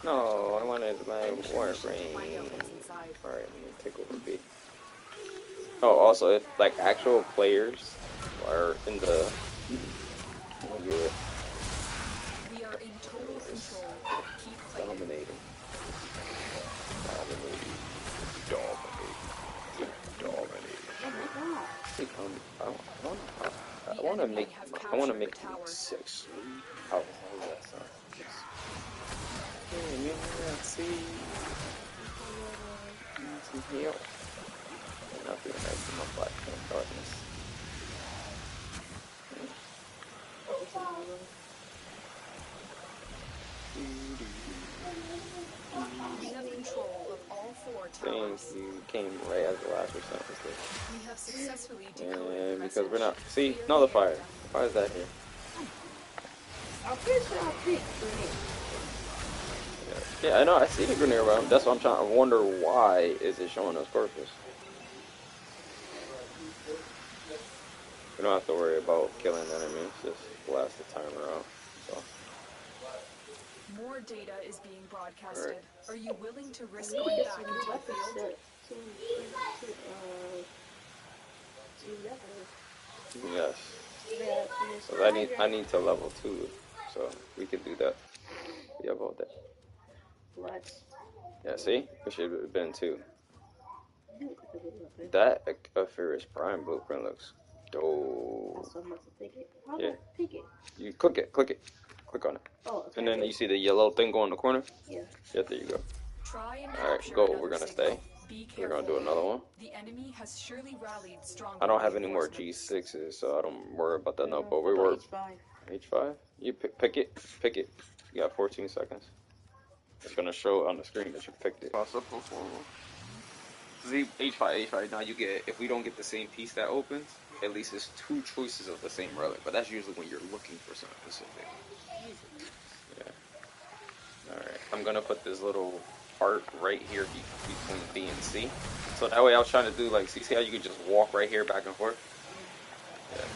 No, I wanted my Warframe. Alright, let me take over B. Oh, also, if like actual players are in the... We are in total control. Keep dominating. I want to make 6. How does that sound? Hey, man, let's see. Some heal. Not doing nice in my black darkness. We have control of all 4 towers. Thank you. Came right as the last percent mistake. We have successfully and because we're not... See? Nullifier. Why is that here? I'm pretty sure I picked grenade. Yeah, I know. I see the grenade around. That's what I'm trying to wonder. Why is it showing us purpose? We don't have to worry about killing enemies. Just blast the timer out. So. More data is being broadcasted. Right. Are you willing to risk going back into the field? Yes. So I need to level 2, so we can do that. Yeah, about that. What? Yeah, see? We should have been 2. That Furious Prime blueprint looks dope. Yeah. You click it. Click on it. Oh, okay. And then you see the yellow thing go in the corner? Yeah. Yeah, there you go. Alright, go. We're gonna stay. We're gonna do another one. The enemy has surely rallied strongly. I don't have any more G6s, so I don't worry about that. No, but we were H5. You pick it. You got 14 seconds. It's gonna show on the screen that you picked it. See, H5. Now you get, if we don't get the same piece that opens, at least it's 2 choices of the same relic. But that's usually when you're looking for something specific. Yeah. All right. I'm gonna put this little part right here between B and C. So that way I was trying to do like, see how you can just walk right here back and forth? Yeah.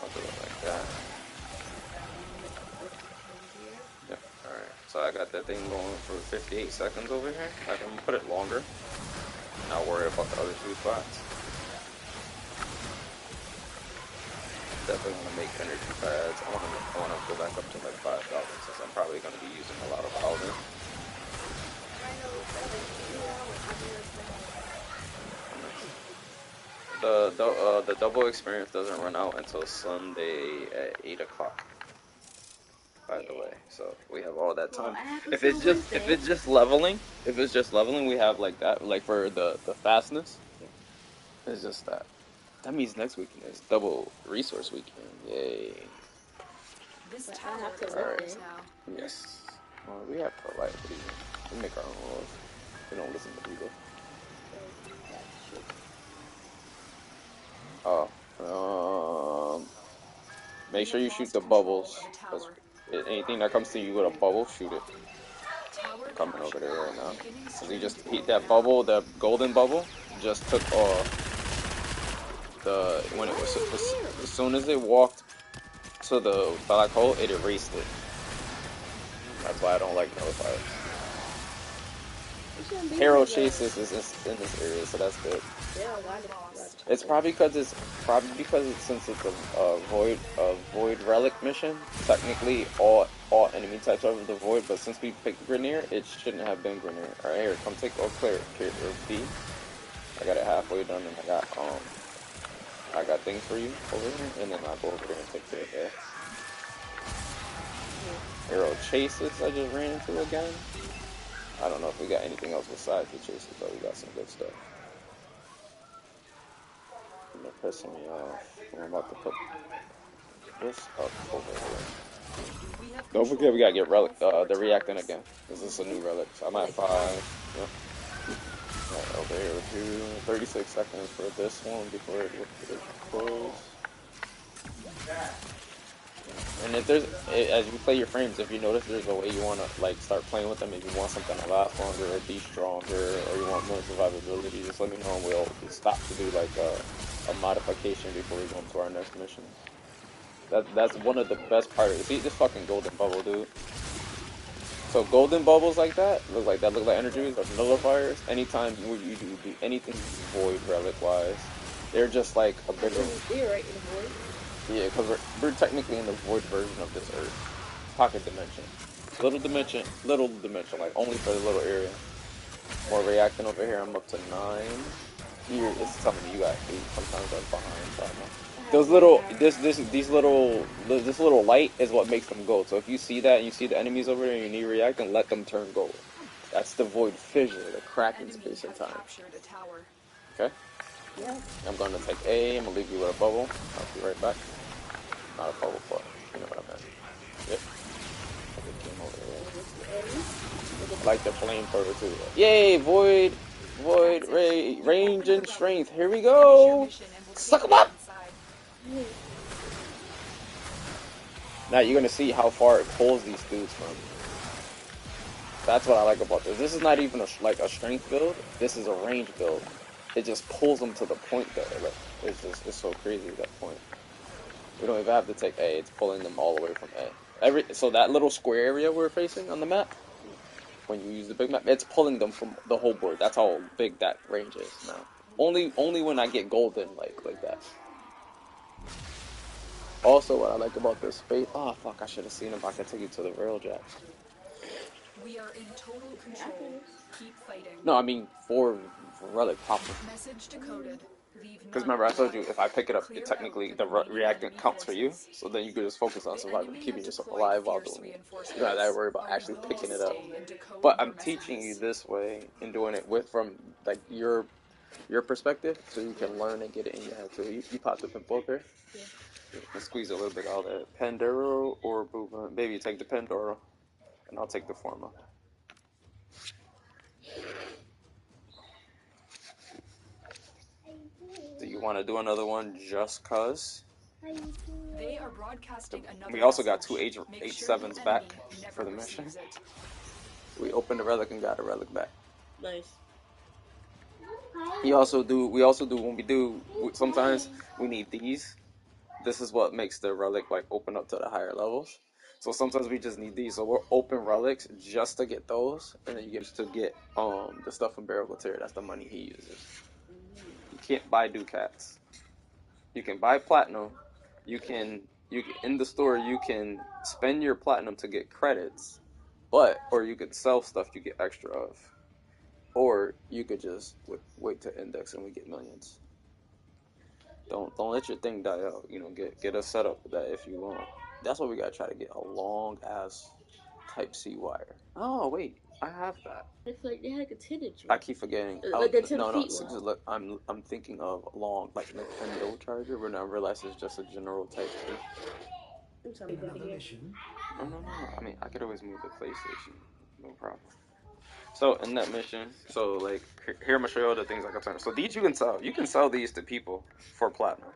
I'll do it like that. Yep, alright. So I got that thing going for 58 seconds over here. I can put it longer. Not worry about the other 2 spots. Definitely want to make energy pads. I want to go back up to like 5,000 since I'm probably going to be using a lot of housing. The double experience doesn't run out until Sunday at 8 o'clock. By the way, so we have all that time. If it's just leveling, we have like that, like for the fastness. It's just that. That means next weekend is double resource weekend. Yay! This tower is ours now. Yes. Well, we have to like we make our own rules. We don't listen to people. Make sure you shoot the bubbles. Anything that comes to you with a bubble, shoot it. I'm coming over there right now. So you just hit that bubble, the golden bubble, just took off when it was as soon as it walked to the black hole, it erased it. That's why I don't like notifiers. Herald chases is in this area, so that's good. It's probably because since it's a void relic mission. Technically, all enemy types are the void, but since we picked Grenier, it shouldn't have been Grenier. All right, here, come take clear B. I got it halfway done, and I got things for you over here, and then I'll go over there and take care of that. Herald chases I just ran into again. I don't know if we got anything else besides the chases, but we got some good stuff. They're pissing me off. I'm about to put this up over here. Don't forget we gotta get relic, the reacting again. This is a new relic. So I'm at 5. Yep. Right over here with 36 seconds for this one before it closes. And if there's, as you play your frames, if you notice there's a way you want to like start playing with them, if you want something to last longer or be stronger, or you want more survivability, just let me know and we'll stop to do like a modification before we go into our next mission. That's one of the best parts. See this fucking golden bubble, dude. So golden bubbles like that look like energies or nullifiers. Anytime you do anything void relic wise, they're just like a bigger. You're right in the void. Yeah, because we're technically in the void version of this Earth. Pocket dimension. Little dimension, like only for the little area. More reacting over here, I'm up to 9. Here, it's telling me you got 8. Sometimes I'm behind, so I don't know. Those little, this little light is what makes them gold. So if you see that and you see the enemies over there and you need to react, and let them turn gold. That's the void fissure, the crack in space and time. Okay? Yeah. I'm gonna take A, I'm gonna leave you with a bubble. I'll be right back. Not a bubble, but you know what I meant. Yep. I like the flamethrower too. Yay, void, range and strength. Here we go. Suck 'em up. Now you're gonna see how far it pulls these dudes from. That's what I like about this. This is not even like a strength build. This is a range build. It just pulls them to the point there. Like, it's so crazy at that point. We don't even have to take A. It's pulling them all the way from A. So that little square area we're facing on the map, when you use the big map, it's pulling them from the whole board. That's how big that range is now. Only when I get golden like that. Also, what I like about this space. Oh fuck! I should have seen if I could take you to the rail jack. We are in total control. Keep fighting. No, I mean for relic popper. Message decoded. Because remember, I told you if I pick it up, it technically the reactant counts for you. So then you can just focus on surviving, keeping yourself alive while doing it. You don't have to worry about actually picking it up. But I'm teaching you this way and doing it from like your perspective, so you can learn and get it in your head. So you popped the pimple up here. Yeah. And squeeze a little bit out of that. Pandoro or Booba. Baby, take the Pandoro, and I'll take the Forma. Do you want to do another one just cuz? They are broadcasting another We also got message. 2 Make sure H7s the back enemy for the never mission. receives it. We opened a relic and got a relic back. Nice. We also do when we do, sometimes we need these. This is what makes the relic like open up to the higher levels. So sometimes we just need these. So we'll open relics just to get those, and then you get to get the stuff from Barrel Material. That's the money he uses. You can't buy ducats. You can buy platinum. You can in the store you can spend your platinum to get credits, or you could sell stuff you get extra of, or you could just wait to index and we get millions. Don't let your thing die out. You know, get a setup with that if you want. That's what we gotta try to get, a long ass Type C wire. Oh wait, I have that. I feel like they had like a 10 inch. I keep forgetting. Like a 10 no, feet look, I'm thinking of long, like Nintendo charger, but now I realize it's just a general Type C. Another mission. No. I mean, I could always move the PlayStation, no problem. So in that mission, so like here I'm gonna show you all the things I can turn. So these you can sell. You can sell these to people for platinum.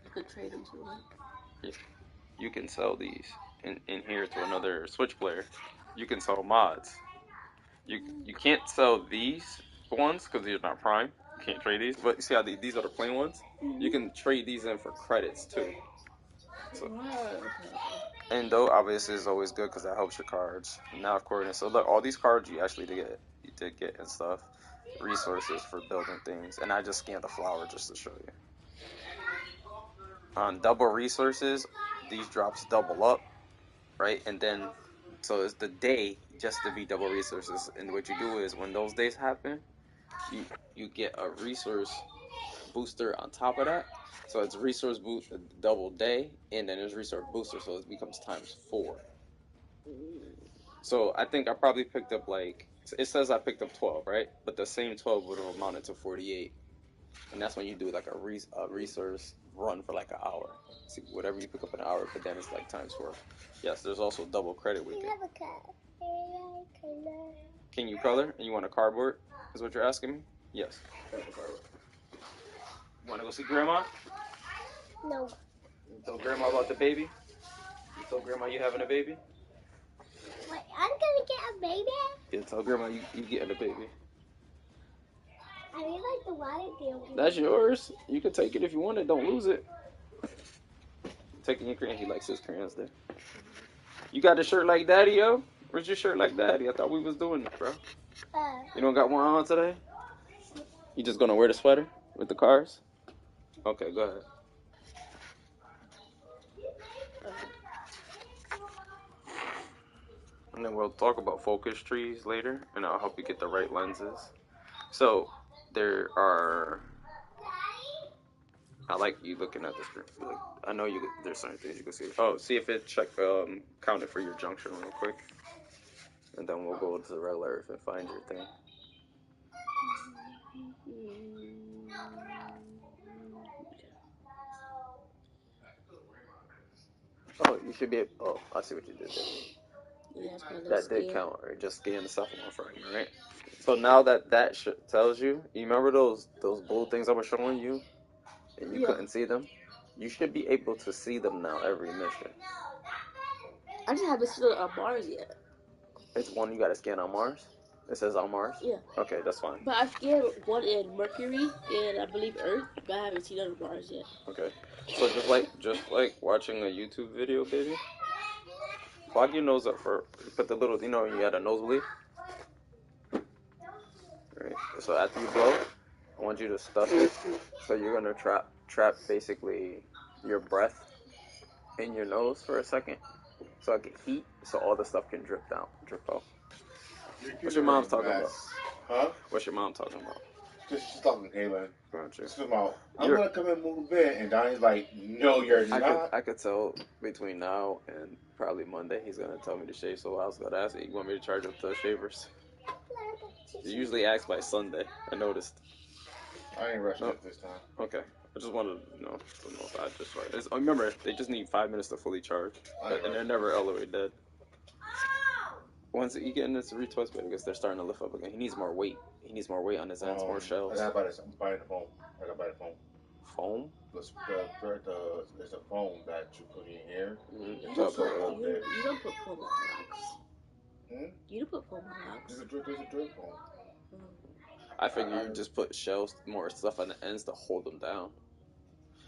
You could trade them to them. Yeah. You can sell these in here to another Switch player. You can sell mods. You can't sell these ones because they're not prime. You can't trade these. But you see how these are the plain ones? You can trade these in for credits too. So, and though obviously is always good because that helps your cards. Now of course, so look, all these cards you did get and stuff, resources for building things, and I just scanned a flower just to show you. On double resources, these drops double up, right? And then, so it's the day just to be double resources. And what you do is when those days happen, you get a resource booster on top of that. So it's resource boost double day, and then there's resource booster, so it becomes ×4. So I think I probably picked up it says I picked up 12, right? But the same 12 would have amounted to 48. And that's when you do like a resource run for like an hour. See, whatever you pick up in an hour, but then it's like ×4. Yes, there's also double credit with it. Can you color? And you want a cardboard? Is what you're asking me? Yes. You want to go see Grandma? No. You told Grandma about the baby? You told Grandma you having a baby? Wait, I'm gonna get a baby? Yeah, tell Grandma you getting a baby. I really like the water deal. That's yours. You can take it if you want it. Don't lose it. taking your crayons. He likes his crayons there. You got a shirt like daddy, yo? Where's your shirt like daddy? I thought we was doing it, bro. You don't got one on today? You just gonna wear the sweater with the cars? Okay, go ahead. And then we'll talk about focus trees later, and I'll help you get the right lenses. So, there are... I like you looking at the screen. Like, I know you. There's certain things you can see. Oh, see if it counted for your junction real quick, and then we'll go to the regular Earth and find your thing. Oh, you should be able... Oh, I see what you did there. Yeah, that did count, right? Just scan the second one fragment, right? So now that tells you, you remember those blue things I was showing you, and you couldn't see them? You should be able to see them now every mission. I just haven't seen it on Mars yet. It's one you gotta scan on Mars? It says on Mars? Yeah. Okay, that's fine. But I scanned one in Mercury and I believe Earth, but I haven't seen it on Mars yet. Okay. So just like watching a YouTube video, baby, clog your nose up for, put the little, you had a nosebleed? Right. So after you blow, I want you to stuff it. So you're gonna trap basically your breath in your nose for a second, so I get heat, so all the stuff can drip out. What's your mom talking about? Huh? What's your mom talking about? She's talking to Kaylin. Gotcha. She's about, I'm gonna come and move in, and Donnie's like, no, you're not. I could tell between now and probably Monday he's gonna tell me to shave. So I was gonna ask, you want me to charge up the shavers? You usually ask by Sunday. I noticed. I ain't rushing it this time. Okay. I just wanted to know if I just right. Remember, they just need 5 minutes to fully charge, and they're never elevated dead. Once you get in this retwist, but I guess they're starting to lift up again. He needs more weight. He needs more weight on his ends, more shells. I gotta buy this. I'm buying the foam. I gotta buy the foam. Foam? There's a foam that you put in here. Mm-hmm. You don't put foam on rocks. You don't put foam on rocks. There's a drip foam. I figure you just put shells, more stuff on the ends to hold them down.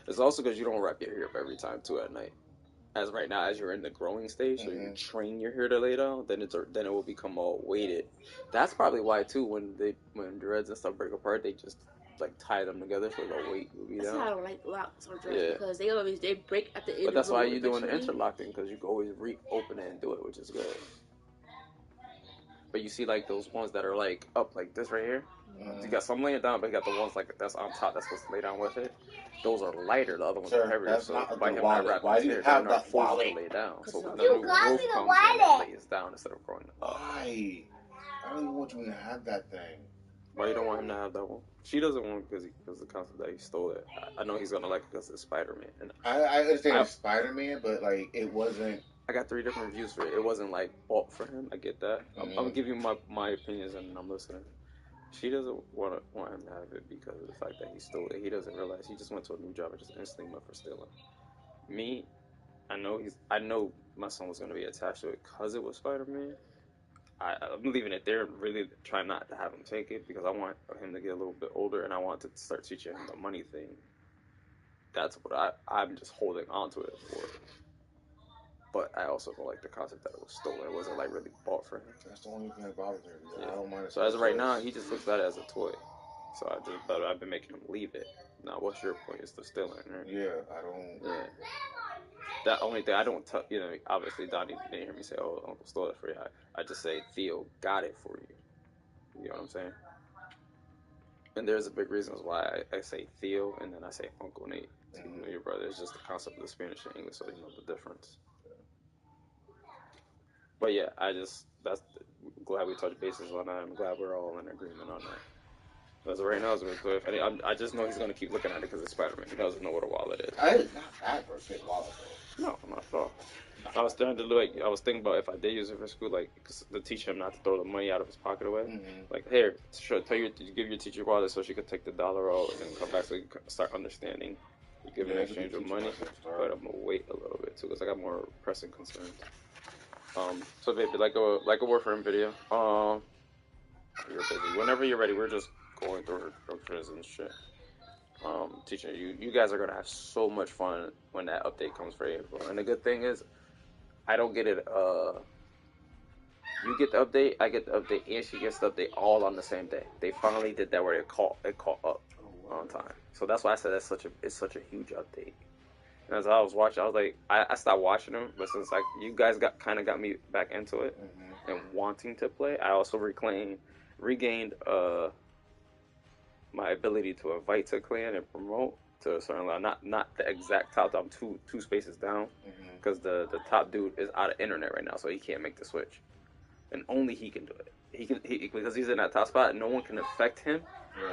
It's also because you don't wrap your hair up every time too at night. As right now, as you're in the growing stage, so you train your hair to lay down, then it will become all weighted. That's probably why too. When dreads and stuff break apart, they just like tie them together so the weight will be down. That's how I don't like locks or dreads because they break at the end. But that's why you're doing the interlocking, because you can always reopen it and do it, which is good. But you see like those ones that are like up like this right here. You got some laying down, but you got the ones like that's on top that's supposed to lay down with it. Those are lighter. The other ones are heavier. So by him not wrapping his hair, they're not forced to lay down. So when the new growth comes in, it lays down instead of growing up. Why? I don't even want you to have that thing. Why you don't want him to have that one? She doesn't want it because of the concept that he stole it. I know he's gonna like it because it's Spider-Man. And I understand it's Spider-Man, but like it wasn't. I got 3 different reviews for it. It wasn't like bought for him. I get that. I'm gonna give you my opinions and I'm listening. She doesn't want him to have it because of the fact that he stole it. He doesn't realize he just went to a new job and just instantly went for stealing. Me, I know my son was gonna be attached to it because it was Spider-Man. I'm leaving it there and really trying not to have him take it because I want him to get a little bit older and I want to start teaching him the money thing. That's what I'm just holding on to it for. But I also don't like the concept that it was stolen. It wasn't like really bought for him. That's the only thing that bothers me. Yeah. I don't mind. So as of right now, he just looks at it as a toy. So I've been making him leave it. Now, what's your point? Is the stealing, right? Yeah, I don't. Yeah. That only thing I don't tell, obviously Donnie didn't hear me say, "Oh, Uncle stole it for you." I just say Theo got it for you. You know what I'm saying? And there's a big reason why I say Theo and then I say Uncle Nate. Even though your brother, it's just the concept of the Spanish and English, so you know the difference. But yeah, glad we touched bases on that. I'm glad we're all in agreement on that. As of right now, it's really clear. I just know he's going to keep looking at it because it's Spider-Man. He doesn't know what a wallet is. It's not bad for a kid wallet, though. No, not at all. I was thinking about if I did use it for school, like, to teach him not to throw the money out of his pocket away. Mm-hmm. Like, here, give your teacher wallet so she could take the $1 out and then come back so you can start understanding. You give an exchange of money, but I'm going to wait a little bit, too, because I got more pressing concerns. So baby, like a Warframe video. You're busy. Whenever you're ready, we're just going through instructions and shit. Teacher, you guys are gonna have so much fun when that update comes for April. And the good thing is, I don't get it. You get the update, I get the update, and she gets the update all on the same day. They finally did that where it caught up on time. So that's why I said it's such a huge update. And as I was watching, I was like, I stopped watching them, but since like you guys got me back into it and wanting to play, I also regained my ability to invite to clan and promote to a certain level. Not the exact top. I'm two spaces down because the top dude is out of internet right now, so he can't make the switch, and only he can do it. Because he's in that top spot. No one can affect him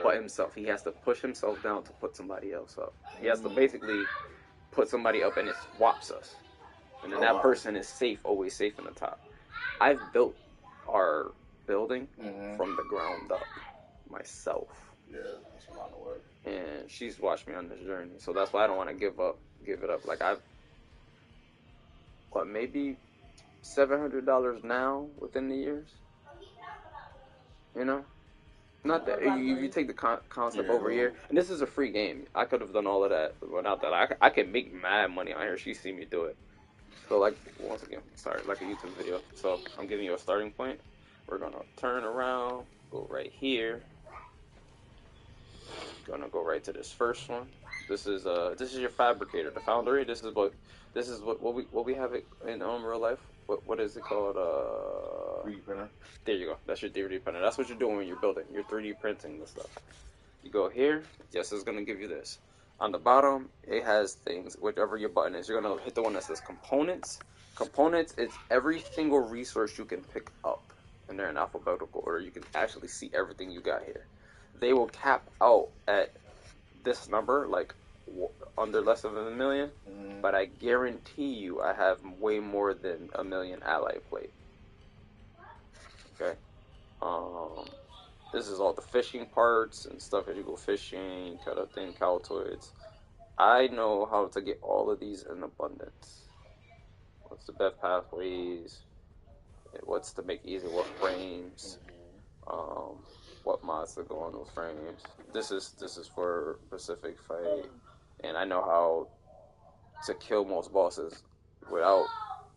but himself. He has to push himself down to put somebody else up. He has to basically put somebody up, and it swaps us, and then that person is always safe in the top. I've built our building from the ground up myself. Yeah, that's a lot of work. And she's watched me on this journey, so that's why I don't want to give it up. Like maybe $700 now within the years. You know, not that if you take the concept over here, and this is a free game. I could have done all of that without that. I can make mad money on here. She see me do it. So like once again, sorry, like a YouTube video. So I'm giving you a starting point. We're gonna turn around, go right here. Gonna go right to this first one. This is your fabricator, the foundry. This is what we have it in real life. What is it called? 3D printer. There you go. That's your 3D printer. That's what you're doing when you're building. You're 3D printing the stuff. You go here. Yes, it's gonna give you this. On the bottom, it has things. Whichever your button is, you're gonna hit the one that says components. Components. It's every single resource you can pick up, and they're in alphabetical order. You can actually see everything you got here. They will cap out at this number, like under less than 1 million, but I guarantee you I have way more than 1 million ally plate. Okay. This is all the fishing parts and stuff as you go fishing, cut up things, Caltoids. I know how to get all of these in abundance. What's the best pathways? What's to make easy Warframes? What mods to go on those frames? This is for Pacific fight, and I know how to kill most bosses without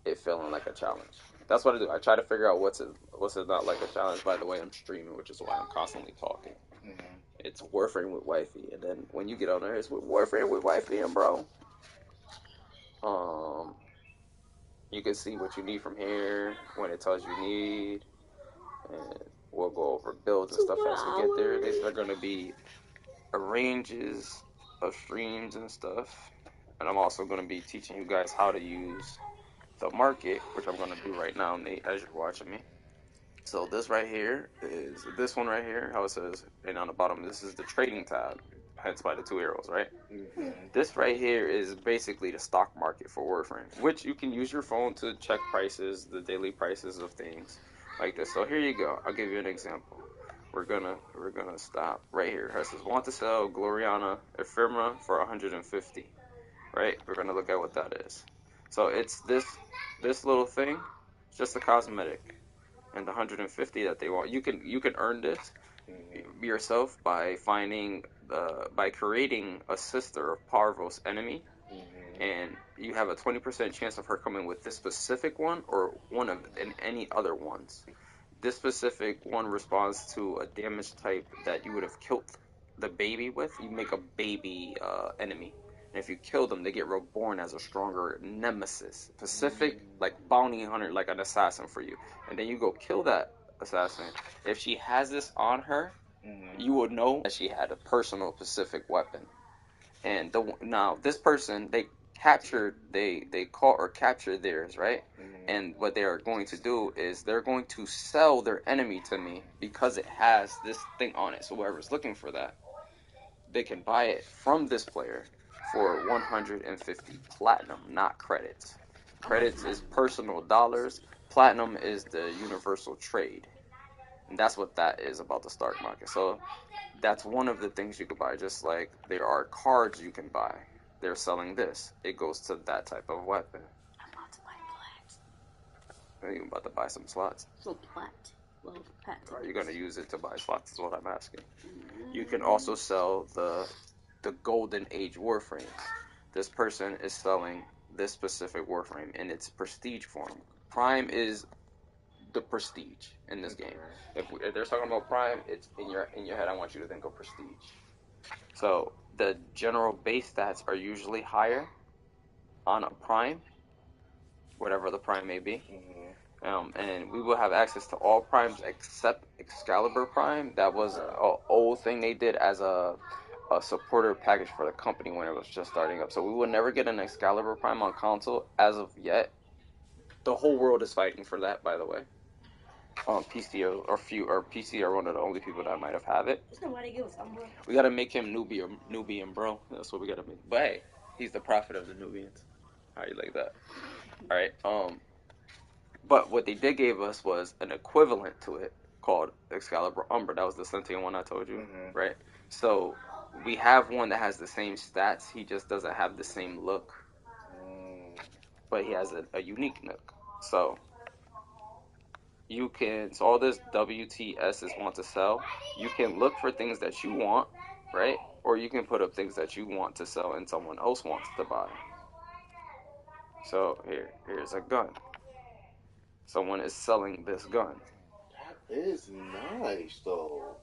it feeling like a challenge. That's what I do. I try to figure out what's not like a challenge. By the way, I'm streaming, which is why I'm constantly talking. It's Warframe with wifey, and then when you get on there, it's with Warframe with wifey and bro. You can see what you need from here when it tells you need, and we'll go over builds and stuff as we get there. These are going to be ranges of streams and stuff, and I'm also going to be teaching you guys how to use the market, which I'm going to do right now, Nate, as you're watching me. So this right here is this one right here, how it says, and on the bottom, this is the trading tab, hence by the 2 arrows, right? This right here is basically the stock market for Warframe, which you can use your phone to check prices, the daily prices of things like this. So here you go. I'll give you an example. We're gonna stop right here. It says want to sell Gloriana Ephemera for 150, right? We're gonna look at what that is. So it's this little thing, it's just a cosmetic, and the 150 that they want. You can earn this yourself by by creating a sister of Parvo's enemy, and you have a 20% chance of her coming with this specific one or one of any other ones. This specific one responds to a damage type that you would have killed the baby with. You make a baby enemy. And if you kill them, they get reborn as a stronger nemesis. Specific, like bounty hunter, like an assassin for you. And then you go kill that assassin. If she has this on her, you would know that she had a personal specific weapon. And now this person, they caught or captured theirs, right? And what they are going to do is they're going to sell their enemy to me because it has this thing on it. So whoever's looking for that, they can buy it from this player for 150 platinum, not credits. Credits is personal dollars. Platinum is the universal trade. And that's what that is about the stock market. So that's one of the things you can buy. Just like there are cards you can buy. They're selling this. It goes to that type of weapon. I'm about to buy plat. Are you about to buy some slots? So plat. Well, plat. Are you going to use it to buy slots is what I'm asking. You can also sell the the golden age Warframes. This person is selling this specific Warframe in its prestige form. Prime is the prestige in this game. If they're talking about Prime, it's in your head. I want you to think of prestige. So the general base stats are usually higher on a Prime, whatever the Prime may be. And we will have access to all Primes except Excalibur Prime. That was an old thing they did as a supporter package for the company when it was just starting up. So we will never get an Excalibur Prime on console as of yet. The whole world is fighting for that, by the way. PC are one of the only people that might have it. We gotta make him Nubian, bro. That's what we gotta make. But hey, he's the prophet of the Nubians. How you like that? All right. But what they did give us was an equivalent to it called Excalibur Umbra. That was the sentient one I told you, right? So we have one that has the same stats. He just doesn't have the same look, but he has a unique look. So you can. So all this WTSs want to sell. You can look for things that you want, right? Or you can put up things that you want to sell and someone else wants to buy. So here's a gun. Someone is selling this gun. That is nice, though.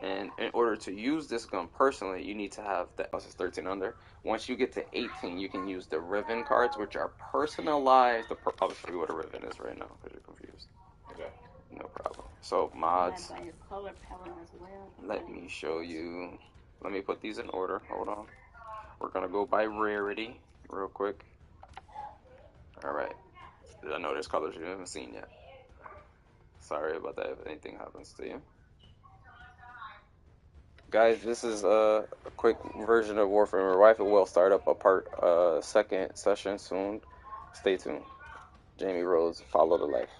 And in order to use this gun personally, you need to have the 13 under. Once you get to 18, you can use the Riven cards, which are personalized. I'll show you what a Riven is right now, because you're confused. Okay. No problem. So mods. By your color palette as well. Let me show you. Let me put these in order. Hold on. We're gonna go by rarity real quick. All right. I know there's colors you haven't seen yet. Sorry about that if anything happens to you. Guys, this is a quick version of Warframe or Wifey. We'll start up a second session soon. Stay tuned. Jamie Rose, follow the life.